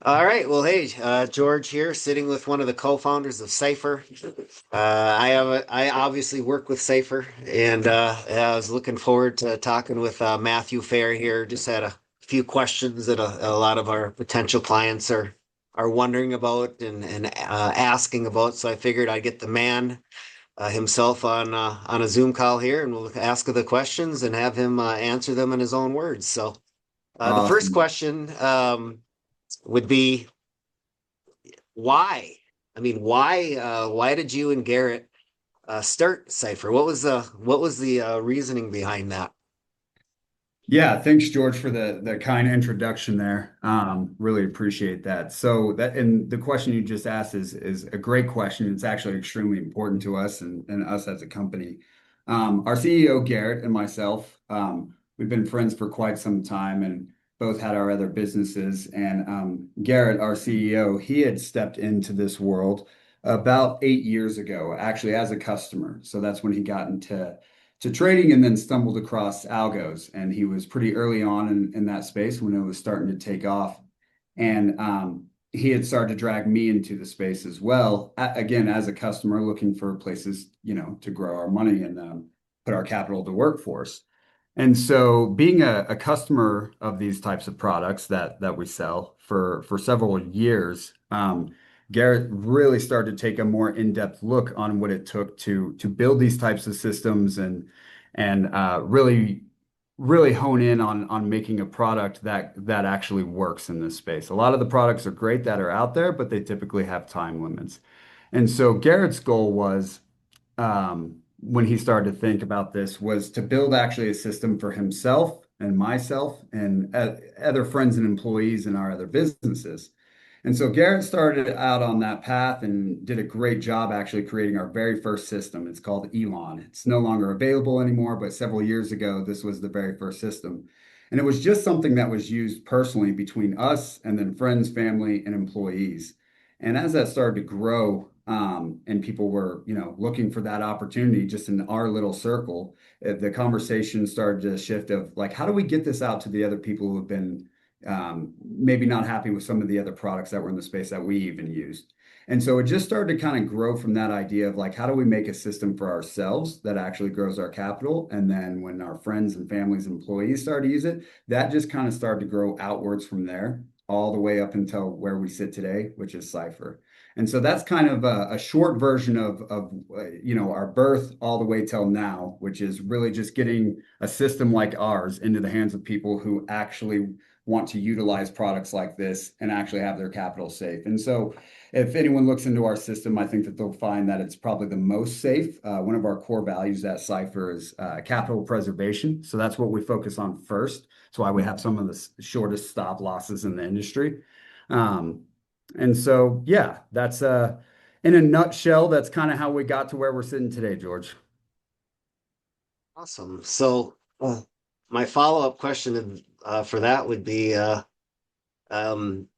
All right. Well, hey, George here, sitting with one of the co-founders of Cypher. I obviously work with Cypher, and I was looking forward to talking with Matthew Fair here. Just had a few questions that a lot of our potential clients are wondering about and asking about. So I figured I'd get the man himself on a Zoom call here, and we'll ask the questions and have him answer them in his own words. So the first Awesome. question would be. Why? Why did you and Garrett start Cypher? What was the reasoning behind that? Yeah, thanks, George, for the kind introduction there. Really appreciate that. So that and the question you just asked is a great question. It's actually extremely important to us and us as a company. Our CEO Garrett and myself, we've been friends for quite some time and both had our other businesses. And Garrett, our CEO, he had stepped into this world about 8 years ago, actually as a customer. So that's when he got into trading and then stumbled across algos. And he was pretty early on in that space when it was starting to take off. And he had started to drag me into the space as well, again, as a customer looking for places, to grow our money and put our capital to work for us. And so being a customer of these types of products that we sell for several years, Garrett really started to take a more in-depth look on what it took to build these types of systems and really hone in on making a product that actually works in this space. A lot of the products are great that are out there, but they typically have time limits. And so Garrett's goal was when he started to think about this was to build actually a system for himself and myself and other friends and employees in our other businesses. And so Garrett started out on that path and did a great job actually creating our very first system. It's called Elon. It's no longer available anymore, but several years ago, this was the very first system. And it was just something that was used personally between us and then friends, family, and employees. And as that started to grow, and people were, looking for that opportunity just in our little circle, the conversation started to shift of like, how do we get this out to the other people who have been maybe not happy with some of the other products that were in the space that we even used. And so it just started to kind of grow from that idea of like, how do we make a system for ourselves that actually grows our capital? And then when our friends and families and employees started to use it, that just kind of started to grow outwards from there, all the way up until where we sit today, which is Cypher. And so that's kind of a short version of our birth all the way till now, which is really just getting a system like ours into the hands of people who actually want to utilize products like this and actually have their capital safe. And so if anyone looks into our system, I think that they'll find that it's probably the most safe. One of our core values at Cypher is capital preservation. So that's what we focus on first. That's why we have some of the shortest stop losses in the industry. Um, and so, yeah, that's in a nutshell, that's kind of how we got to where we're sitting today, George. Awesome. So my follow-up question for that would be, um,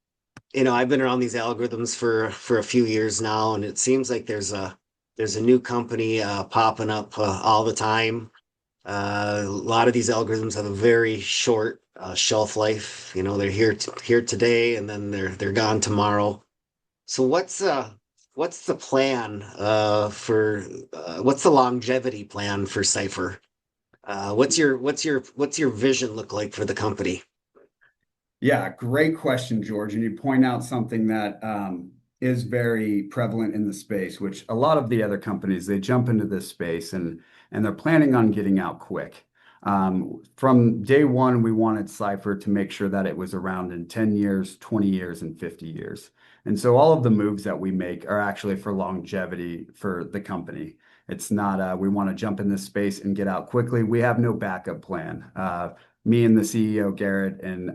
I've been around these algorithms for a few years now, and it seems like there's a new company popping up all the time. A lot of these algorithms have a very short shelf life. They're here today, and then they're gone tomorrow. So what's the plan what's the longevity plan for Cypher? What's your vision look like for the company? Yeah, great question, George. And you point out something that is very prevalent in the space, which a lot of the other companies they jump into this space and they're planning on getting out quick. From day one, we wanted Cypher to make sure that it was around in 10 years, 20 years, and 50 years. And so all of the moves that we make are actually for longevity for the company. It's not we want to jump in this space and get out quickly. We have no backup plan. Me and the CEO, Garrett, and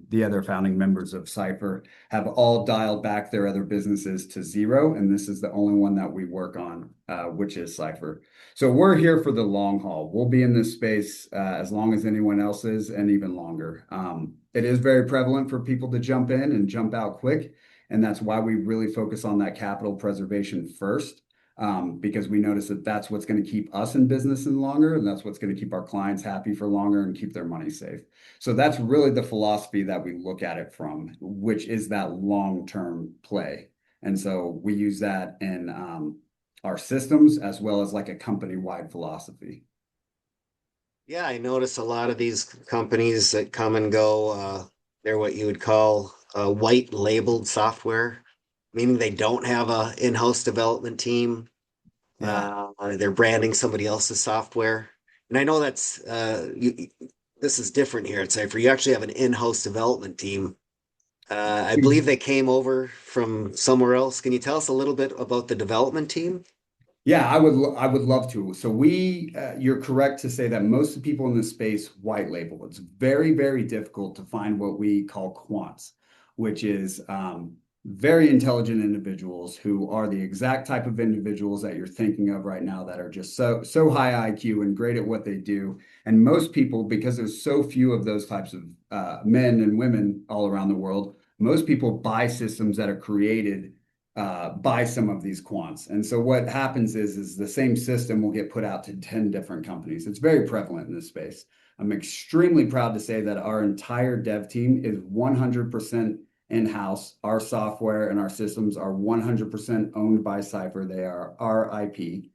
the other founding members of Cypher have all dialed back their other businesses to zero. And this is the only one that we work on, which is Cypher. So we're here for the long haul. We'll be in this space as long as anyone else is and even longer. It is very prevalent for people to jump in and jump out quick. And that's why we really focus on that capital preservation first. because we notice that that's what's going to keep us in business and longer, and that's what's going to keep our clients happy for longer and keep their money safe. So that's really the philosophy that we look at it from, which is that long-term play. And so we use that in our systems as well as like a company-wide philosophy. Yeah, I notice a lot of these companies that come and go, they're what you would call white labeled software, meaning they don't have a in-house development team. Yeah. They're branding somebody else's software. And I know this is different here at Cypher. You actually have an in-house development team. I believe they came over from somewhere else. Can you tell us a little bit about the development team? Yeah, I would love to. So you're correct to say that most of the people in this space white label. It's very, very difficult to find what we call quants, which is very intelligent individuals who are the exact type of individuals that you're thinking of right now that are just so high IQ and great at what they do. And most people, because there's so few of those types of men and women all around the world, most people buy systems that are created by some of these quants. And so what happens is the same system will get put out to 10 different companies. It's very prevalent in this space. I'm extremely proud to say that our entire dev team is 100% in-house. Our software and our systems are 100% owned by Cypher. They are our IP.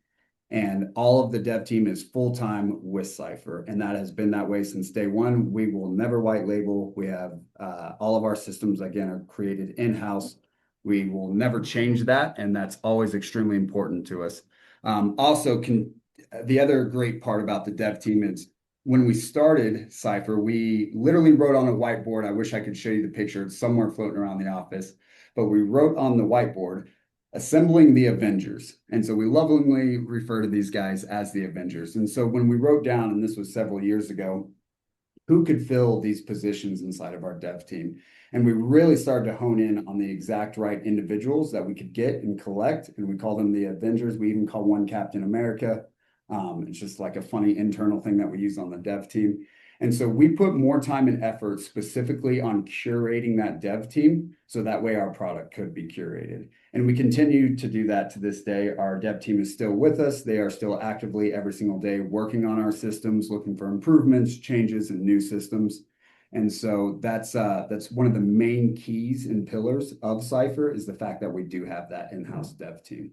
And all of the dev team is full-time with Cypher. And that has been that way since day one. We will never white label. We have all of our systems, again, are created in-house. We will never change that, and that's always extremely important to us. Also, the other great part about the dev team is when we started Cypher, we literally wrote on a whiteboard. I wish I could show you the picture. It's somewhere floating around the office, but we wrote on the whiteboard, assembling the Avengers. And so we lovingly refer to these guys as the Avengers. And so when we wrote down, and this was several years ago, who could fill these positions inside of our dev team. And we really started to hone in on the exact right individuals that we could get and collect. And we call them the Avengers. We even call one Captain America. It's just like a funny internal thing that we use on the dev team. And so we put more time and effort specifically on curating that dev team so that way our product could be curated. And we continue to do that to this day. Our dev team is still with us. They are still actively every single day working on our systems, looking for improvements, changes, and new systems. And so that's one of the main keys and pillars of Cypher is the fact that we do have that in-house dev team.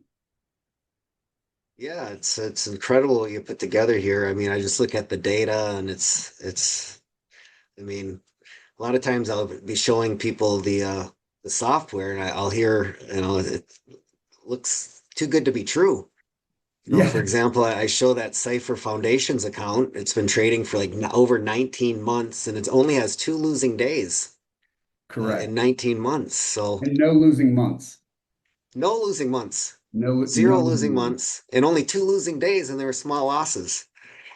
Yeah, it's incredible what you put together here. I mean, I just look at the data and I mean, a lot of times I'll be showing people the software and I'll hear, it looks too good to be true. For Yeah, example, I show that Cypher Foundations account. It's been trading for like over 19 months and it only has two losing days in correct. 19 months. So And no losing months. no losing months, No zero losing losing months. months, and only two losing days, and there were small losses.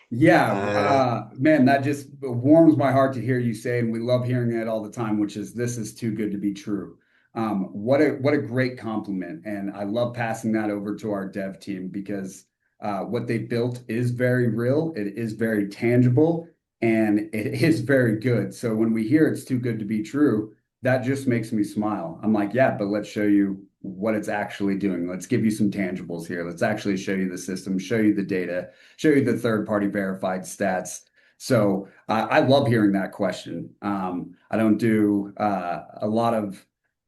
Yeah, Uh, man, that just warms my heart to hear you say, and we love hearing it all the time, which is this is too good to be true. What a great compliment, and I love passing that over to our dev team because what they built is very real, it is very tangible, and it is very good. So when we hear it's too good to be true, that just makes me smile. I'm like, yeah, but let's show you what it's actually doing. Let's give you some tangibles here. Let's actually show you the system, show you the data, show you the third-party verified stats. So I love hearing that question. I don't do a lot of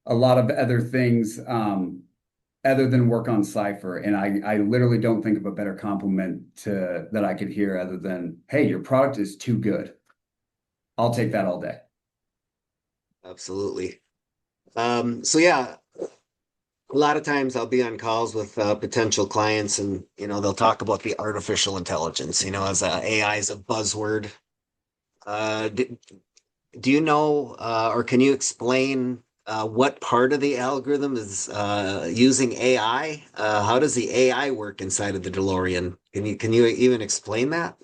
other things other than work on Cypher, and I literally don't think of a better compliment that I could hear other than, "Hey, your product is too good." I'll take that all day. Absolutely. So yeah, a lot of times I'll be on calls with potential clients, and they'll talk about the artificial intelligence. As AI is a buzzword. Do, do you know, or can you explain what part of the algorithm is using AI? How does the AI work inside of the DeLorean? Can you even explain that?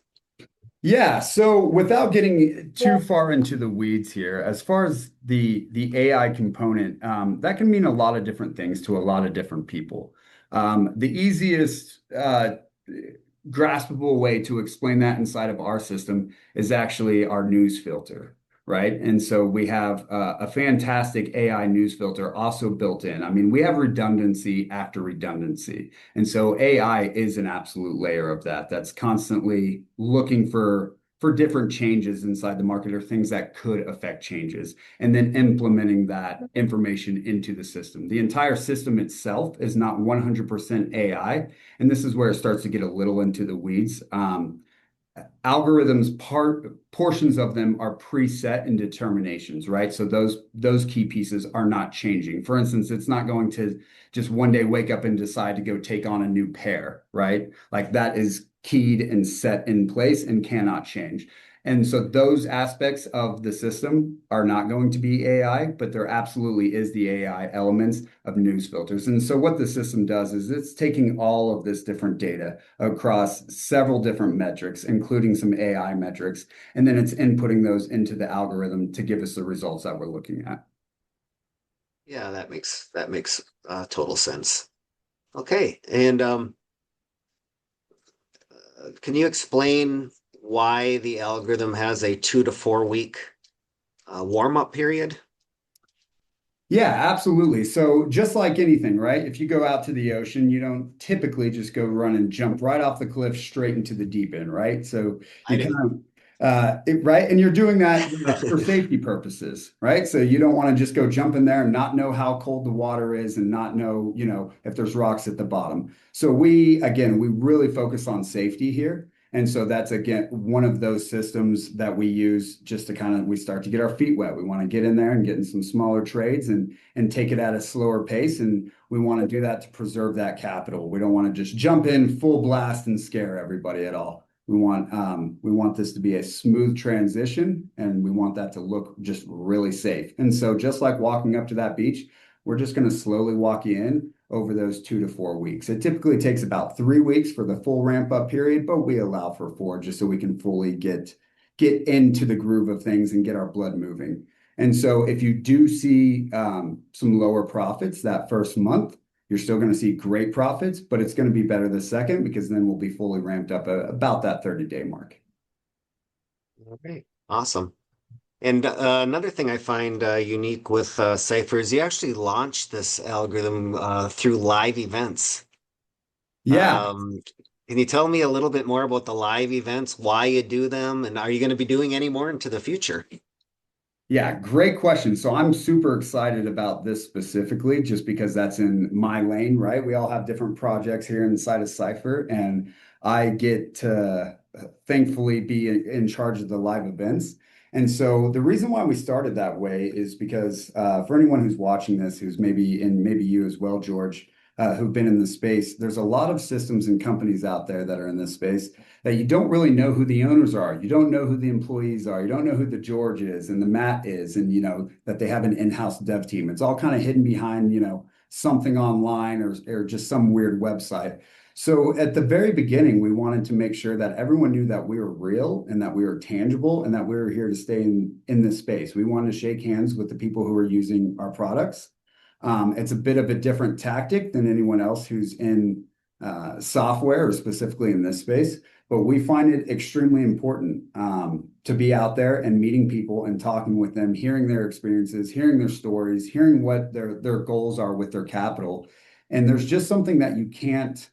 Yeah, so without getting too far into the weeds here, as far as the AI component, that can mean a lot of different things to a lot of different people. The easiest graspable way to explain that inside of our system is actually our news filter. right? And so we have a fantastic AI news filter also built in. I mean, we have redundancy after redundancy. And so AI is an absolute layer of that that's constantly looking for different changes inside the market or things that could affect changes, and then implementing that information into the system. The entire system itself is not 100% AI, and this is where it starts to get a little into the weeds. Algorithms portions of them are preset in determinations, right? So those key pieces are not changing. For instance, it's not going to just one day wake up and decide to go take on a new pair, right? Like that is keyed and set in place and cannot change. And so those aspects of the system are not going to be AI, but there absolutely is the AI elements of news filters. And so what the system does is it's taking all of this different data across several different metrics, including some AI metrics, and then it's inputting those into the algorithm to give us the results that we're looking at. Yeah, that makes total sense. Okay, and can you explain why the algorithm has a 2 to 4 week warm up period? Yeah, absolutely. So just like anything, right? If you go out to the ocean, you don't typically just go run and jump right off the cliff straight into the deep end, right? So I you do. kind of right, and you're doing that for safety purposes, right? So you don't want to just go jump in there and not know how cold the water is and not know, if there's rocks at the bottom. So we really focus on safety here. And so that's again one of those systems that we use just to we start to get our feet wet. We want to get in there and get in some smaller trades and take it at a slower pace. And we want to do that to preserve that capital. We don't want to just jump in full blast and scare everybody at all. We want this to be a smooth transition, and we want that to look just really safe. And so just like walking up to that beach, we're just going to slowly walk you in over those 2 to 4 weeks. It typically takes about 3 weeks for the full ramp up period, but we allow for 4 just so we can fully get into the groove of things and get our blood moving. And so if you do see some lower profits that first month, you're still going to see great profits, but it's going to be better the second because then we'll be fully ramped up about that 30-day mark. All right, awesome. And another thing I find unique with Cypher is you actually launched this algorithm through live events. Yeah, Um, can you tell me a little bit more about the live events, why you do them, and are you going to be doing any more into the future? yeah, great question. So I'm super excited about this specifically just because that's in my lane, right? We all have different projects here inside of Cypher, and I get to thankfully be in charge of the live events. And so the reason why we started that way is because for anyone who's watching this, who's maybe you as well, George, who've been in the space, there's a lot of systems and companies out there that are in this space that you don't really know who the owners are. You don't know who the employees are. You don't know who the George is and the Matt is, and that they have an in-house dev team. It's all kind of hidden behind, something online or just some weird website. So at the very beginning, we wanted to make sure that everyone knew that we were real and that we were tangible and that we were here to stay in this space. We wanted to shake hands with the people who are using our products. It's a bit of a different tactic than anyone else who's in software or specifically in this space, but we find it extremely important to be out there and meeting people and talking with them, hearing their experiences, hearing their stories, hearing what their goals are with their capital. And there's just something that you can't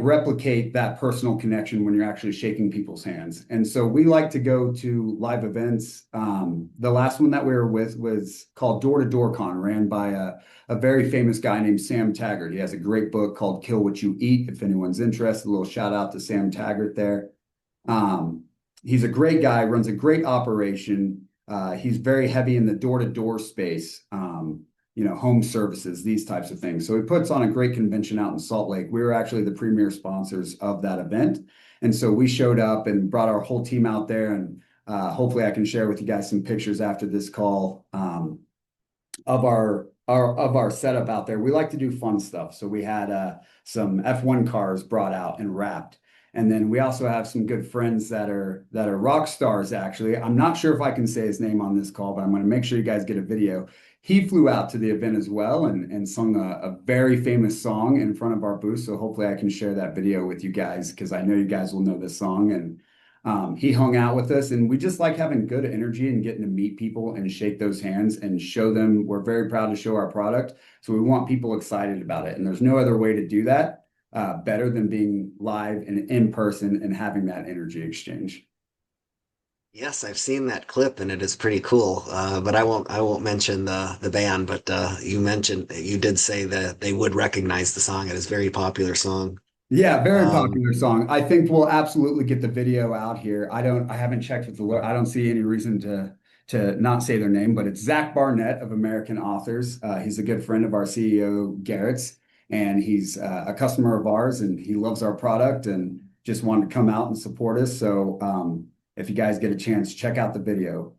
replicate that personal connection when you're actually shaking people's hands. And so we like to go to live events. The last one that we were with was called Door to Door Con, ran by a very famous guy named Sam Taggart. He has a great book called Kill What You Eat. If anyone's interested, a little shout out to Sam Taggart there. He's a great guy, runs a great operation. He's very heavy in the door-to-door space. Home services, these types of things. So he puts on a great convention out in Salt Lake. We were actually the premier sponsors of that event. And so we showed up and brought our whole team out there. And hopefully I can share with you guys some pictures after this call of our setup out there. We like to do fun stuff. So we had some F1 cars brought out and wrapped. And then we also have some good friends that are rock stars, actually. I'm not sure if I can say his name on this call, but I'm going to make sure you guys get a video. He flew out to the event as well and sung a very famous song in front of our booth. So hopefully I can share that video with you guys because I know you guys will know this song. And He hung out with us, and we just like having good energy and getting to meet people and shake those hands and show them we're very proud to show our product. So we want people excited about it. And there's no other way to do that better than being live and in person and having that energy exchange. Yes, I've seen that clip and it is pretty cool. But I won't mention the band, but you did say that they would recognize the song. It is a very popular song. Yeah, very Um, popular song. I think we'll absolutely get the video out here. I haven't checked with I don't see any reason to not say their name, but it's Zach Barnett of American Authors. He's a good friend of our CEO Garrett's, and he's a customer of ours, and he loves our product and just wanted to come out and support us. So if you guys get a chance, check out the video,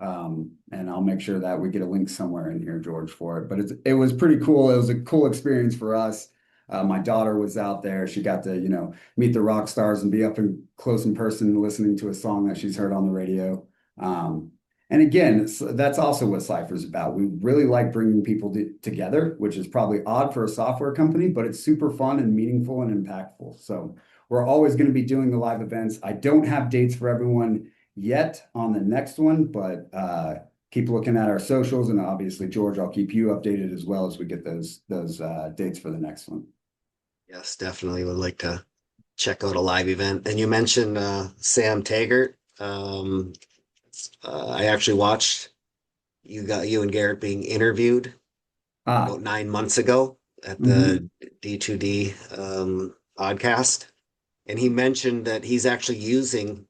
and I'll make sure that we get a link somewhere in here, George, for it. But it was pretty cool. It was a cool experience for us. My daughter was out there. She got to, meet the rock stars and be up and close in person listening to a song that she's heard on the radio. And again, that's also what Cypher's about. We really like bringing people together, which is probably odd for a software company, but it's super fun and meaningful and impactful. So we're always going to be doing the live events. I don't have dates for everyone yet on the next one, but keep looking at our socials, and obviously, George, I'll keep you updated as well as we get those dates for the next one. yes, definitely would like to check out a live event. And you mentioned Sam Taggart. I actually watched you and Garrett being interviewed Ah, about 9 months ago at mhm. the D2D podcast, and he mentioned that he's actually using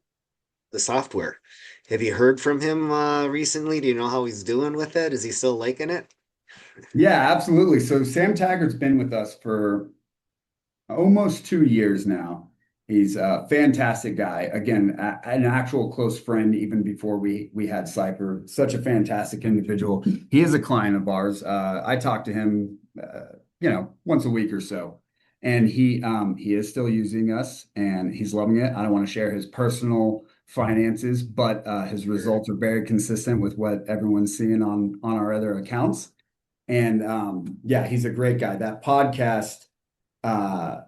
the software. Have you heard from him recently? Do you know how he's doing with it? Is he still liking it? Yeah, absolutely. So Sam Taggart's been with us for almost 2 years now. He's a fantastic guy. Again, an actual close friend even before we had Cypher. Such a fantastic individual. He is a client of ours. I talk to him, once a week or so, and he is still using us and he's loving it. I don't want to share his personal finances, but his Sure. results are very consistent with what everyone's seeing on our other accounts. And yeah, he's a great guy. That podcast, uh,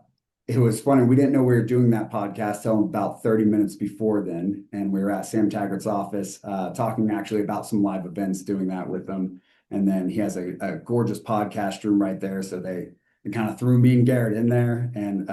it was funny. We didn't know we were doing that podcast till about 30 minutes before then. And we were at Sam Taggart's office talking actually about some live events, doing that with them. And then he has a gorgeous podcast room right there. So they kind of threw me and Garrett in there, and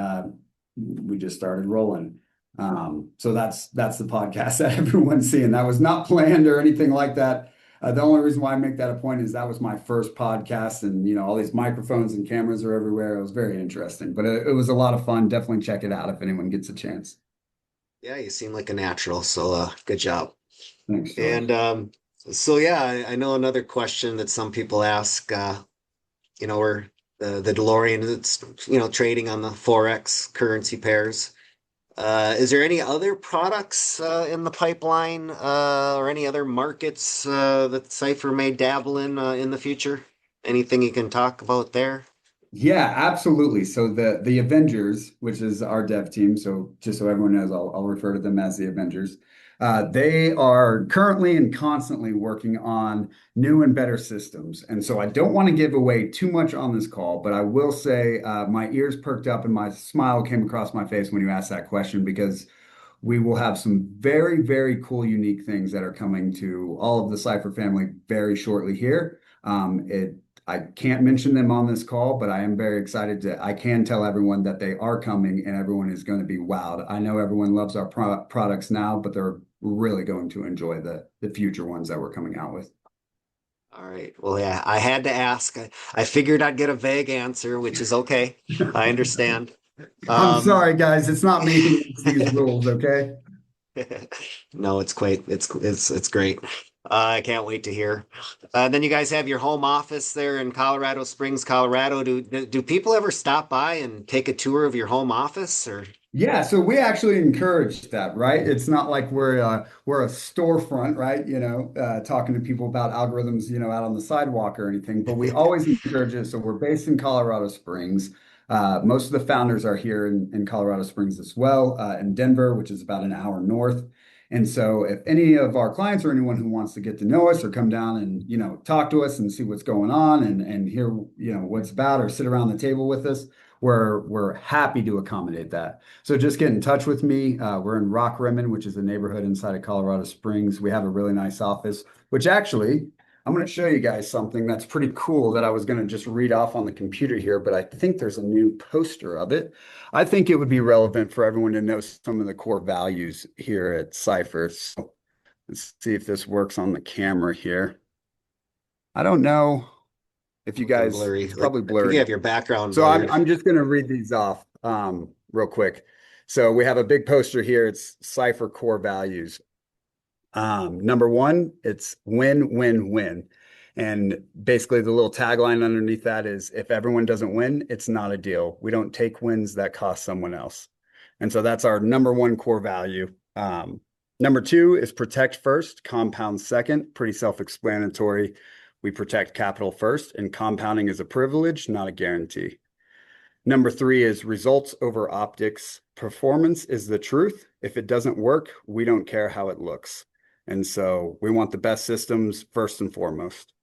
we just started rolling. So that's the podcast that everyone's seeing. That was not planned or anything like that. The only reason why I make that a point is that was my first podcast, and all these microphones and cameras are everywhere. It was very interesting, but it was a lot of fun. Definitely check it out if anyone gets a chance. Yeah, you seem like a natural, so good job. Thanks, George. And so yeah, I know another question that some people ask, where the DeLorean it's trading on the Forex currency pairs. Is there any other products in the pipeline or any other markets that Cypher may dabble in the future? Anything you can talk about there? Yeah, absolutely. So the Avengers, which is our dev team, so just so everyone knows, I'll refer to them as the Avengers. They are currently and constantly working on new and better systems. And so I don't want to give away too much on this call, but I will say my ears perked up and my smile came across my face when you asked that question, because we will have some very, very cool, unique things that are coming to all of the Cypher family very shortly here. I can't mention them on this call, but I am very excited I can tell everyone that they are coming and everyone is going to be wowed. I know everyone loves our products now, but they're really going to enjoy the future ones that we're coming out with. All right. Well, yeah, I had to ask. I figured I'd get a vague answer, which is okay. I understand. I'm Um, sorry, guys. It's not me who makes these rules, okay? no, it's great. I can't wait to hear. Then you guys have your home office there in Colorado Springs, Colorado. Do people ever stop by and take a tour of your home office or? Yeah, so we actually encourage that, right? It's not like we're a storefront, right? Talking to people about algorithms, out on the sidewalk or anything, but we always encourage it. So we're based in Colorado Springs. Most of the founders are here in Colorado Springs as well, in Denver, which is about an hour north. And so if any of our clients or anyone who wants to get to know us or come down and, talk to us and see what's going on and hear, what's about or sit around the table with us, we're happy to accommodate that. So just get in touch with me. We're in Rock Rimmon, which is a neighborhood inside of Colorado Springs. We have a really nice office, which actually I'm going to show you guys something that's pretty cool that I was going to just read off on the computer here, but I think there's a new poster of it. I think it would be relevant for everyone to know some of the core values here at Cipher. So let's see if this works on the camera here. I don't know if you Looking guys, blurry. it's Like probably I think you blurry. have your background So blurred. I'm just going to read these off real quick. So we have a big poster here. It's Cipher core values. Number one, it's win, win, win. And basically, the little tagline underneath that is if everyone doesn't win, it's not a deal. We don't take wins that cost someone else. And so that's our number one core value. Number two is protect first, compound second. Pretty self-explanatory. We protect capital first, and compounding is a privilege, not a guarantee. Number three is results over optics. Performance is the truth. If it doesn't work, we don't care how it looks. And so we want the best systems first and foremost.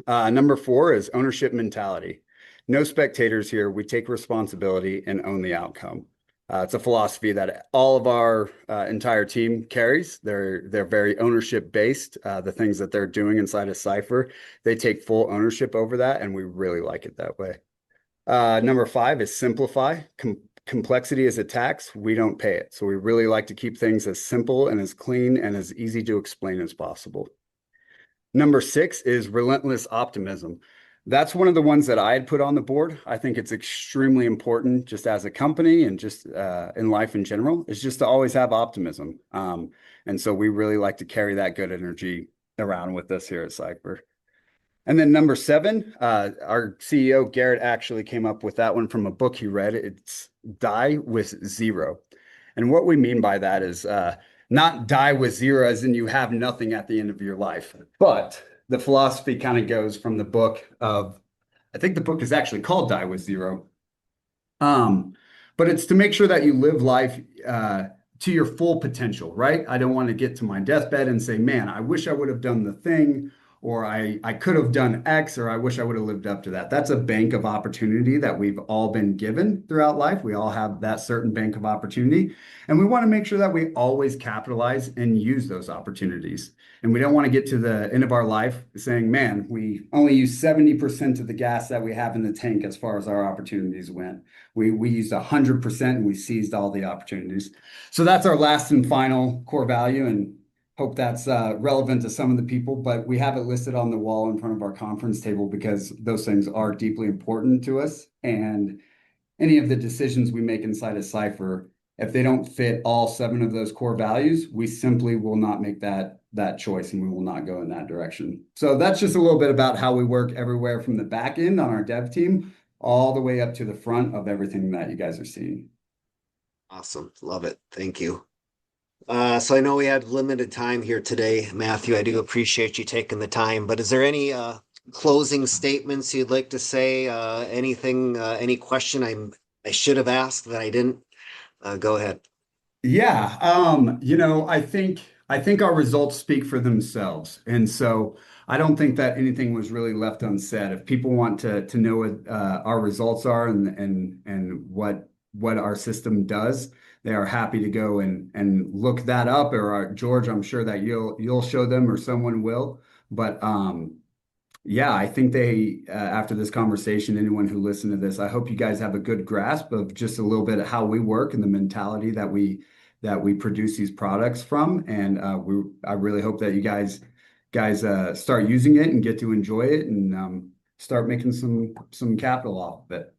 Number four is ownership mentality. No spectators here. We take responsibility and own the outcome. It's a philosophy that all of our entire team carries. They're very ownership based. The things that they're doing inside of Cipher, they take full ownership over that, and we really like it that way. Number five is simplify. Complexity is a tax. We don't pay it. So we really like to keep things as simple and as clean and as easy to explain as possible. Number six is relentless optimism. That's one of the ones that I had put on the board. I think it's extremely important just as a company and just in life in general, is just to always have optimism. And so we really like to carry that good energy around with us here at Cipher. And then number seven, our CEO, Garrett, actually came up with that one from a book he read. It's die with zero. And what we mean by that is not die with zero as in you have nothing at the end of your life. But the philosophy kind of goes from the book of, I think the book is actually called Die with Zero. But it's to make sure that you live life to your full potential, right? I don't want to get to my deathbed and say, man, I wish I would have done the thing, or I could have done X, or I wish I would have lived up to that. That's a bank of opportunity that we've all been given throughout life. We all have that certain bank of opportunity. And we want to make sure that we always capitalize and use those opportunities. And we don't want to get to the end of our life saying, man, we only use 70% of the gas that we have in the tank as far as our opportunities went. We used 100% and we seized all the opportunities. So that's our last and final core value. And hope that's relevant to some of the people, but we have it listed on the wall in front of our conference table because those things are deeply important to us. And any of the decisions we make inside of Cipher, if they don't fit all seven of those core values, we simply will not make that choice and we will not go in that direction. So that's just a little bit about how we work everywhere from the back end on our dev team all the way up to the front of everything that you guys are seeing. Awesome. Love it. Thank you. So I know we had limited time here today, Matthew. I do appreciate you taking the time, but is there any closing statements you'd like to say? Anything, any question I should have asked that I didn't? Go ahead. Yeah, I think our results speak for themselves, and so I don't think that anything was really left unsaid. If people want to know what our results are and what our system does, they are happy to go and look that up. Or George, I'm sure that you'll show them or someone will. But yeah, I think they, after this conversation, anyone who listened to this, I hope you guys have a good grasp of just a little bit of how we work and the mentality that we produce these products from. And I really hope that you guys start using it and get to enjoy it and start making some capital off of it.